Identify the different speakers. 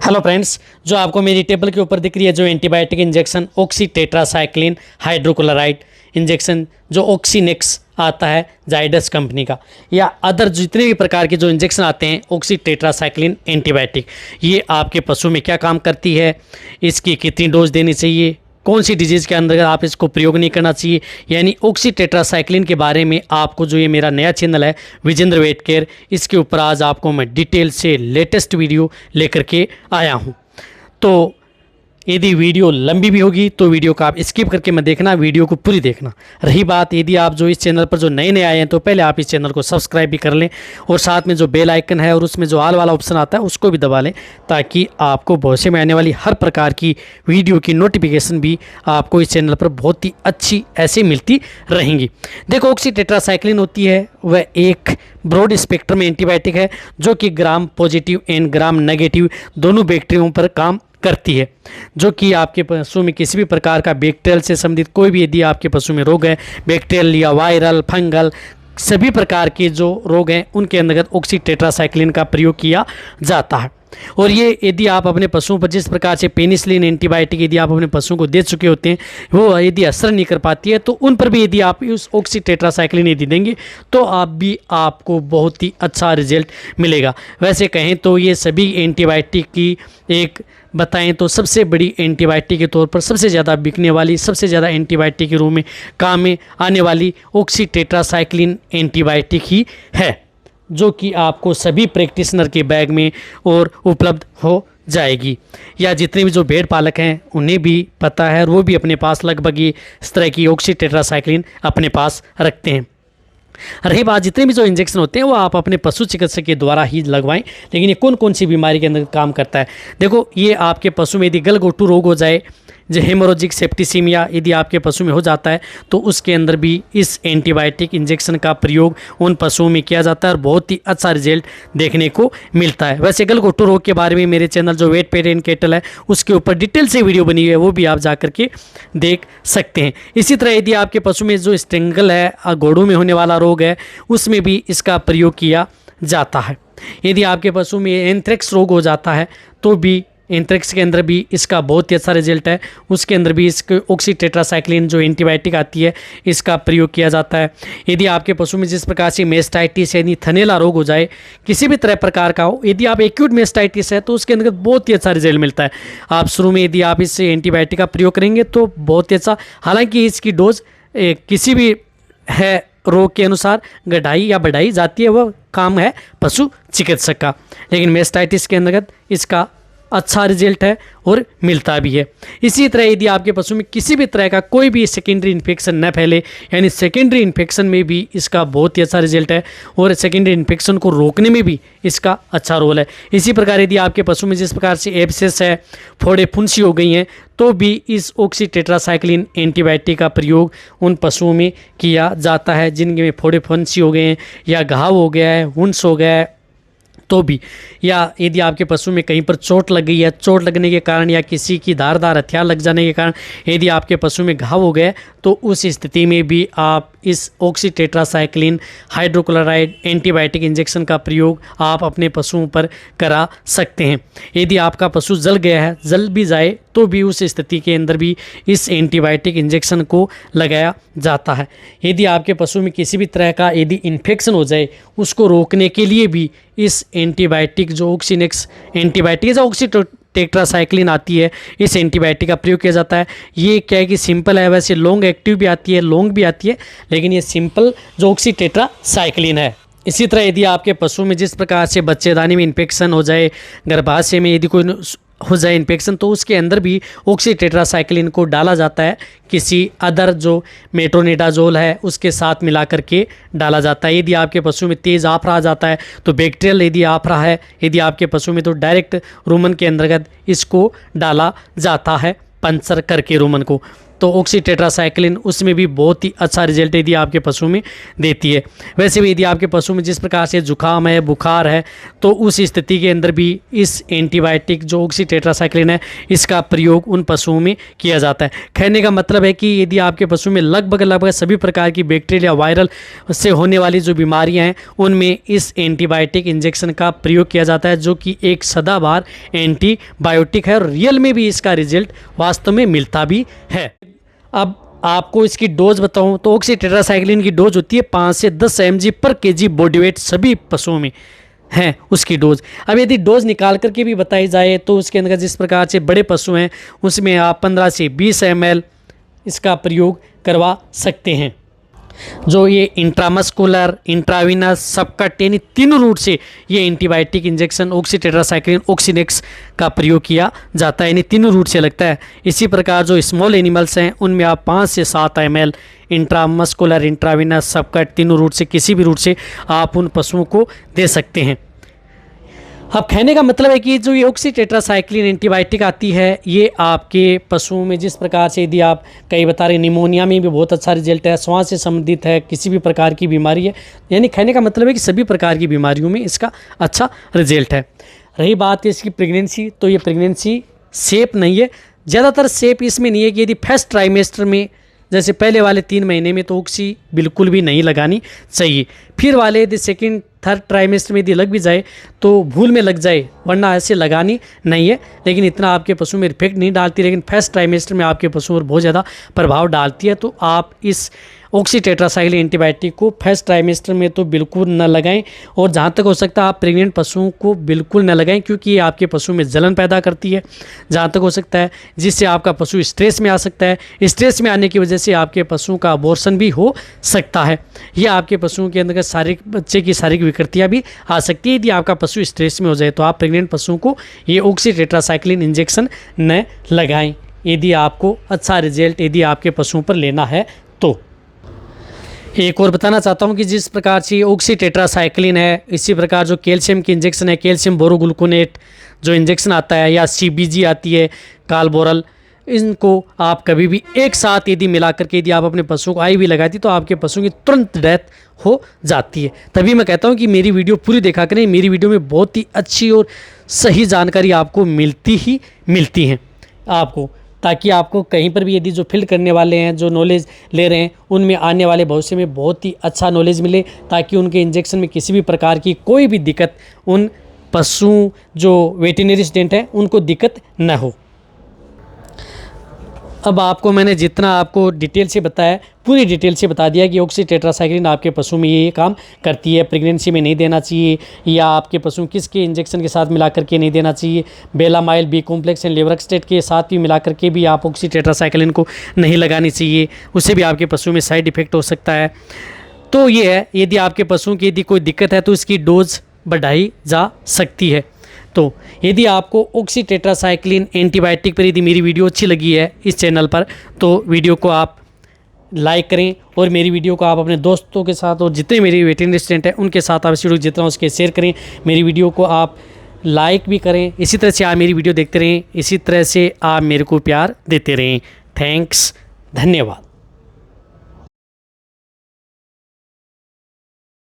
Speaker 1: Hello friends, जो आपको मेरी टेबल के ऊपर दिख रही है जो antibiotic injection oxy tetracycline hydrochloride injection जो ऑक्सीनेक्स आता है जाइडस कंपनी का, या अदर जितने भी प्रकार के जो इंजेक्शन आते हैं ऑक्सी टेट्रासाइक्लिन एंटीबायोटिक, ये आपके पशु में क्या काम करती है, इसकी कितनी डोज देनी चाहिए, कौन सी डिजीज़ के अंदर आप इसको प्रयोग नहीं करना चाहिए, यानी ऑक्सी टेट्रासाइक्लिन के बारे में आपको जो ये मेरा नया चैनल है विजेंद्र वेट केयर, इसके ऊपर आज आपको मैं डिटेल से लेटेस्ट वीडियो लेकर के आया हूँ। तो यदि वीडियो लंबी भी होगी तो वीडियो को आप स्किप करके मत देखना, वीडियो को पूरी देखना। रही बात यदि आप जो इस चैनल पर जो नए नए आए हैं तो पहले आप इस चैनल को सब्सक्राइब भी कर लें और साथ में जो बेल आइकन है और उसमें जो ऑल वाला ऑप्शन आता है उसको भी दबा लें, ताकि आपको भविष्य में आने वाली हर प्रकार की वीडियो की नोटिफिकेशन भी आपको इस चैनल पर बहुत ही अच्छी ऐसे मिलती रहेंगी। देखो, ऑक्सी टेट्रासाइक्लिन होती है वह एक ब्रॉड स्पेक्ट्रम एंटीबायोटिक है जो कि gram positive and gram negative दोनों बैक्टीरियों पर काम करती है, जो कि आपके पशु में किसी भी प्रकार का बैक्टीरियल से संबंधित कोई भी यदि आपके पशु में रोग है, बैक्टीरियल या वायरल फंगल सभी प्रकार के जो रोग हैं उनके अंतर्गत ऑक्सी टेट्रासाइक्लिन का प्रयोग किया जाता है। और ये यदि आप अपने पशुओं पर जिस प्रकार से पेनिसिलिन एंटीबायोटिक यदि आप अपने पशुओं को दे चुके होते हैं वो यदि असर नहीं कर पाती है तो उन पर भी यदि आप उस ऑक्सी टेट्रासाइक्लिन यदि देंगे तो आपको बहुत ही अच्छा रिजल्ट मिलेगा। वैसे कहें तो ये सभी एंटीबायोटिक की एक बताएं तो सबसे बड़ी एंटीबायोटिक के तौर पर सबसे ज़्यादा बिकने वाली, सबसे ज़्यादा एंटीबायोटिक के रूप में काम में आने वाली ऑक्सी टेट्रासाइक्लिन एंटीबायोटिक ही है, जो कि आपको सभी प्रैक्टिशनर के बैग में और उपलब्ध हो जाएगी, या जितने भी जो भेड़ पालक हैं उन्हें भी पता है और वो भी अपने पास लगभग इस तरह की ऑक्सी टेट्रासाइक्लिन अपने पास रखते हैं। रही बात जितने भी जो इंजेक्शन होते हैं वो आप अपने पशु चिकित्सक के द्वारा ही लगवाएं, लेकिन ये कौन कौन सी बीमारी के अंदर काम करता है। देखो, ये आपके पशु में यदि गलघोटू रोग हो जाए, जो हेमोरेजिक सेप्टिसीमिया यदि आपके पशु में हो जाता है तो उसके अंदर भी इस एंटीबायोटिक इंजेक्शन का प्रयोग उन पशुओं में किया जाता है और बहुत ही अच्छा रिजल्ट देखने को मिलता है। वैसे गलघोटू रोग के बारे में मेरे चैनल जो वेट पेट एंड कैटल है उसके ऊपर डिटेल से वीडियो बनी हुई है, वो भी आप जा करके देख सकते हैं। इसी तरह यदि आपके पशु में जो स्ट्रेंगल है घोड़ों में होने वाला रोग है उसमें भी इसका प्रयोग किया जाता है। यदि आपके पशु में एंथ्रेक्स रोग हो जाता है तो भी एंथ्रेक्स के अंदर भी इसका बहुत ही अच्छा रिजल्ट है, उसके अंदर भी इसके ऑक्सी टेट्रासाइक्लिन जो एंटीबायोटिक आती है इसका प्रयोग किया जाता है। यदि आपके पशु में जिस प्रकार से मेस्टाइटिस यानी थनैला रोग हो जाए, किसी भी तरह प्रकार का हो, यदि आप एक्यूट मेस्टाइटिस है तो उसके अंदर बहुत ही अच्छा रिजल्ट मिलता है। आप शुरू में यदि आप इस एंटीबायोटिक का प्रयोग करेंगे तो बहुत ही अच्छा, हालांकि इसकी डोज किसी भी है रोग के अनुसार घटाई या बढ़ाई जाती है, वह काम है पशु चिकित्सक का, लेकिन मेस्टाइटिस के अंतर्गत इसका अच्छा रिजल्ट है और मिलता भी है। इसी तरह यदि आपके पशु में किसी भी तरह का कोई भी सेकेंडरी इन्फेक्शन न फैले, यानी सेकेंडरी इन्फेक्शन में भी इसका बहुत ही अच्छा रिजल्ट है और सेकेंडरी इन्फेक्शन को रोकने में भी इसका अच्छा रोल है। इसी प्रकार यदि आपके पशु में जिस प्रकार से एब्सेस है, फोड़े फुंसी हो गई हैं, तो भी इस ऑक्सी टेट्रासाइक्लिन एंटीबायोटिक का प्रयोग उन पशुओं में किया जाता है जिनके में फोड़े फुंसी हो गए हैं या घाव हो गया है, हुंस हो गया है तो भी, या यदि आपके पशु में कहीं पर चोट लग गई है, चोट लगने के कारण या किसी की धारदार हथियार लग जाने के कारण यदि आपके पशु में घाव हो गए तो उस स्थिति में भी आप इस oxy tetracycline hydrochloride antibiotic injection का प्रयोग आप अपने पशुओं पर करा सकते हैं। यदि आपका पशु जल गया है, जल भी जाए तो भी उस स्थिति के अंदर भी इस एंटीबायोटिक इंजेक्शन को लगाया जाता है। यदि आपके पशु में किसी भी तरह का यदि इन्फेक्शन हो जाए उसको रोकने के लिए भी इस एंटीबायोटिक जो ऑक्सीनेक्स एंटीबायोटिक जो ऑक्सी टेट्रासाइक्लिन आती है इस एंटीबायोटिक का प्रयोग किया जाता है। ये क्या है कि सिंपल है, वैसे लॉन्ग एक्टिव भी आती है, लॉन्ग भी आती है, लेकिन ये सिंपल जो ऑक्सी टेट्रासाइक्लिन है। इसी तरह यदि आपके पशु में जिस प्रकार से बच्चेदानी में इन्फेक्शन हो जाए, गर्भाशय में यदि कोई हो जाए इन्फेक्शन, तो उसके अंदर भी ऑक्सी टेट्रासाइक्लिन को डाला जाता है, किसी अदर जो मेट्रोनिडाजोल है उसके साथ मिला करके डाला जाता है। यदि आपके पशु में तेज़ आफरा आ जाता है तो बैक्टीरियल यदि आफरा है यदि आपके पशु में तो डायरेक्ट रूमन के अंतर्गत इसको डाला जाता है, पंचर करके रूमन को। तो ऑक्सीटेट्रासाइक्लिन उसमें भी बहुत ही अच्छा रिजल्ट यदि आपके पशु में देती है। वैसे भी यदि आपके पशु में जिस प्रकार से जुकाम है, बुखार है, तो उस स्थिति के अंदर भी इस एंटीबायोटिक जो ऑक्सीटेट्रासाइक्लिन है इसका प्रयोग उन पशुओं में किया जाता है। कहने का मतलब है कि यदि आपके पशु में लगभग सभी प्रकार की बैक्टीरियल या वायरल से होने वाली जो बीमारियां हैं उनमें इस एंटीबायोटिक इंजेक्शन का प्रयोग किया जाता है, जो कि एक सदाबहार एंटीबायोटिक है और रियल में भी इसका रिजल्ट वास्तव में मिलता भी है। अब आपको इसकी डोज बताऊं तो ऑक्सीटेट्रासाइक्लिन की डोज होती है 5 से 10 mg पर kg बॉडी वेट सभी पशुओं में है उसकी डोज। अब यदि डोज निकाल करके भी बताई जाए तो उसके अंदर जिस प्रकार से बड़े पशु हैं उसमें आप 15 से 20 ml इसका प्रयोग करवा सकते हैं। जो ये इंट्रामस्कुलर, इंट्रावीनस, सबकट यानी तीनों रूट से ये एंटीबायोटिक इंजेक्शन ऑक्सीटेट्रासाइक्लिन ऑक्सीनेक्स का प्रयोग किया जाता है, यानी तीनों रूट से लगता है। इसी प्रकार जो स्मॉल एनिमल्स हैं उनमें आप 5 से 7 ml इंट्रामस्कुलर, इंट्रावीनस, सबकट तीनों रूट से किसी भी रूट से आप उन पशुओं को दे सकते हैं। अब कहने का मतलब है कि जो ये ऑक्सीटेट्रासाइक्लिन एंटीबायोटिक आती है ये आपके पशुओं में जिस प्रकार से यदि आप कई बता रहे निमोनिया में भी बहुत अच्छा रिजल्ट है, श्वास से संबंधित है, किसी भी प्रकार की बीमारी है, यानी कहने का मतलब है कि सभी प्रकार की बीमारियों में इसका अच्छा रिजल्ट है। रही बात इसकी प्रेगनेंसी, तो ये प्रेगनेंसी सेफ नहीं है। ज़्यादातर सेफ इसमें नहीं है कि यदि फर्स्ट ट्राइमेस्टर में जैसे पहले वाले 3 महीने में तो ऑक्सी बिल्कुल भी नहीं लगानी चाहिए। फिर वाले यदि सेकेंड थर्ड ट्राइमेस्टर में यदि लग भी जाए तो भूल में लग जाए, वरना ऐसे लगानी नहीं है। लेकिन इतना आपके पशु में इफेक्ट नहीं डालती, लेकिन फर्स्ट ट्राइमेस्टर में आपके पशुओं पर बहुत ज़्यादा प्रभाव डालती है। तो आप इस ऑक्सीटेट्रासाइक्लिन एंटीबायोटिक को फर्स्ट ट्राइमेस्टर में तो बिल्कुल न लगाएं, और जहाँ तक हो सकता है आप प्रेग्नेंट पशुओं को बिल्कुल न लगाएं, क्योंकि ये आपके पशु में जलन पैदा करती है जहाँ तक हो सकता है, जिससे आपका पशु स्ट्रेस में आ सकता है। स्ट्रेस में आने की वजह से आपके पशुओं का अबॉर्शन भी हो सकता है। यह आपके पशुओं के अंदर शारीरिक बच्चे की शारीरिक विकृतियाँ भी आ सकती है। यदि आपका पशु स्ट्रेस में हो जाए तो आप प्रेग्नेंट पशुओं को ये ऑक्सीटेट्रासाइक्लिन इंजेक्शन न लगाएं, यदि आपको अच्छा रिजल्ट यदि आपके पशुओं पर लेना है तो। एक और बताना चाहता हूं कि जिस प्रकार से ऑक्सीटेट्रासाइक्लिन है, इसी प्रकार जो कैल्शियम की इंजेक्शन है, कैल्शियम बोरोग्लूकोनेट जो इंजेक्शन आता है, या CBG आती है कालबोरल, इनको आप कभी भी एक साथ यदि मिला करके यदि आप अपने पशुओं को IV लगाती तो आपके पशुओं की तुरंत डेथ हो जाती है। तभी मैं कहता हूं कि मेरी वीडियो पूरी देखा करें। मेरी वीडियो में बहुत ही अच्छी और सही जानकारी आपको मिलती हैं आपको, ताकि आपको कहीं पर भी यदि जो फील्ड करने वाले हैं, जो नॉलेज ले रहे हैं, उनमें आने वाले भविष्य में बहुत ही अच्छा नॉलेज मिले, ताकि उनके इंजेक्शन में किसी भी प्रकार की कोई भी दिक्कत उन पशुओं जो वेटरनरी स्टूडेंट हैं उनको दिक्कत न हो। अब आपको मैंने जितना आपको डिटेल से बताया, पूरी डिटेल से बता दिया कि ऑक्सीटेट्रासाइक्लिन आपके पशु में ये काम करती है। प्रेगनेंसी में नहीं देना चाहिए, या आपके पशु किसके इंजेक्शन के साथ मिला करके नहीं देना चाहिए। बेलामाइल, बी कॉम्प्लेक्स एंड लेवरक्सटेट के साथ भी मिला करके भी आप ऑक्सीटेट्रासाइक्लिन को नहीं लगानी चाहिए, उससे भी आपके पशु में साइड इफेक्ट हो सकता है। तो ये है, यदि आपके पशुओं की यदि कोई दिक्कत है तो इसकी डोज बढ़ाई जा सकती है। तो यदि आपको ऑक्सीटेट्रासाइक्लिन एंटीबायोटिक पर यदि मेरी वीडियो अच्छी लगी है इस चैनल पर, तो वीडियो को आप लाइक करें, और मेरी वीडियो को आप अपने दोस्तों के साथ और जितने मेरे वेटरनरी स्टूडेंट हैं उनके साथ आप इस वीडियो जितना उसके शेयर करें। मेरी वीडियो को आप लाइक भी करें। इसी तरह से आप मेरी वीडियो देखते रहें, इसी तरह से आप मेरे को प्यार देते रहें। थैंक्स, धन्यवाद।